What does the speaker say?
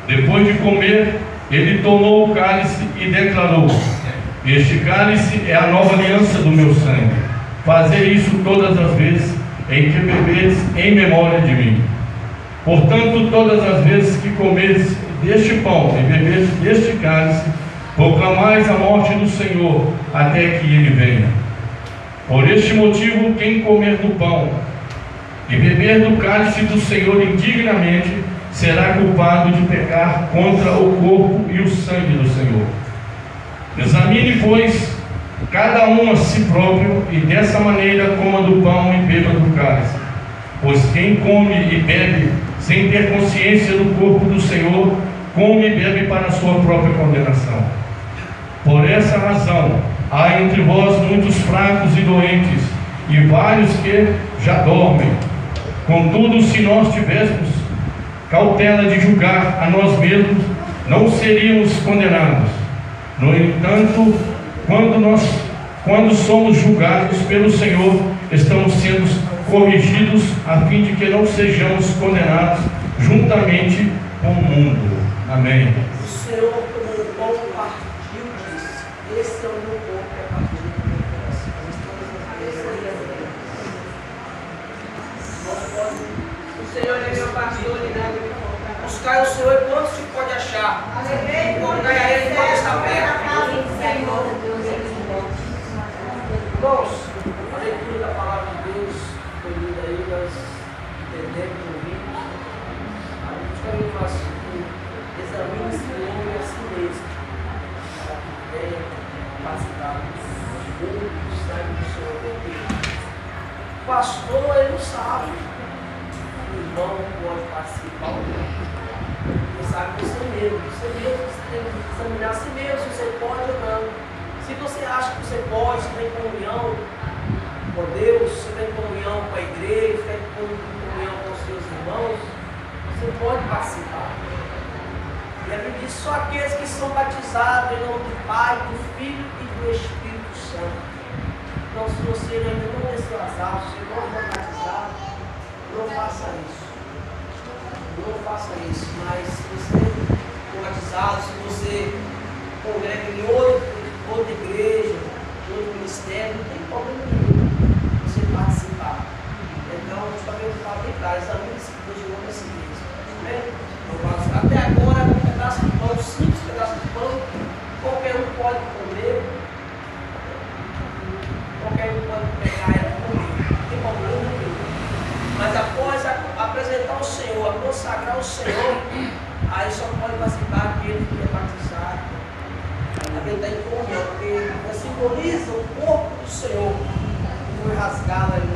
Depois de comer, ele tomou o cálice e declarou: este cálice é a nova aliança do meu sangue. Fazei isso todas as vezes em que bebedes em memória de mim. Portanto, todas as vezes que comedes deste pão e bebedes deste cálice, proclamais a morte do Senhor até que ele venha. Por este motivo, quem comer do pão e beber do cálice do Senhor indignamente, será culpado de pecar contra o corpo e o sangue do Senhor. Examine, pois, cada um a si próprio, e dessa maneira coma do pão e beba do cálice. Pois quem come e bebe sem ter consciência do corpo do Senhor, come e bebe para a sua própria condenação. Por essa razão, há entre vós muitos fracos e doentes, e vários que já dormem. Contudo, se nós tivéssemos cautela de julgar a nós mesmos, não seríamos condenados. No entanto, quando somos julgados pelo Senhor, estamos sendo corrigidos a fim de que não sejamos condenados juntamente com o mundo. Amém. O Senhor, como o pão partiu, disse: esse é o meu corpo que é partido do meu coração. O Senhor é meu pastor e nada me faltará. Buscai o Senhor enquanto se pode achar. Buscai a Ele enquanto está perto. Irmãos, a leitura da palavra de Deus foi lida aí, nós entendemos, ouvimos. A gente também faz examine-se o homem a si mesmo, para que venha participar do corpo do sangue do Senhor perfeito. O pastor, ele não sabe. O irmão pode participar ou não. Ele sabe você mesmo. Você tem que examinar a si mesmo, se você pode ou não. Se você acha que você pode, você tem comunhão com Deus, você tem comunhão com a igreja, você tem comunhão com os seus irmãos, você pode participar. E a Bíblia diz: só aqueles que são batizados em nome do Pai, do Filho e do Espírito Santo. Então, se você ainda não desceu as águas, se não for batizado, não faça isso. Não faça isso. Mas se você for batizado, se você congrega em outra igreja, em outro ministério, não tem problema nenhum você participar. Então, justamente fala bem claro: examine-se de novo a si mesmo. Até agora, um pedaço de pão, um simples pedaço de pão, qualquer um pode comer, qualquer um pode pegar e comer, não tem problema nenhum. Mas após apresentar o Senhor, consagrar o Senhor, aí só pode participar aquele que é batizado. Aquele está em comunhão, porque simboliza o corpo do Senhor, que foi rasgado ali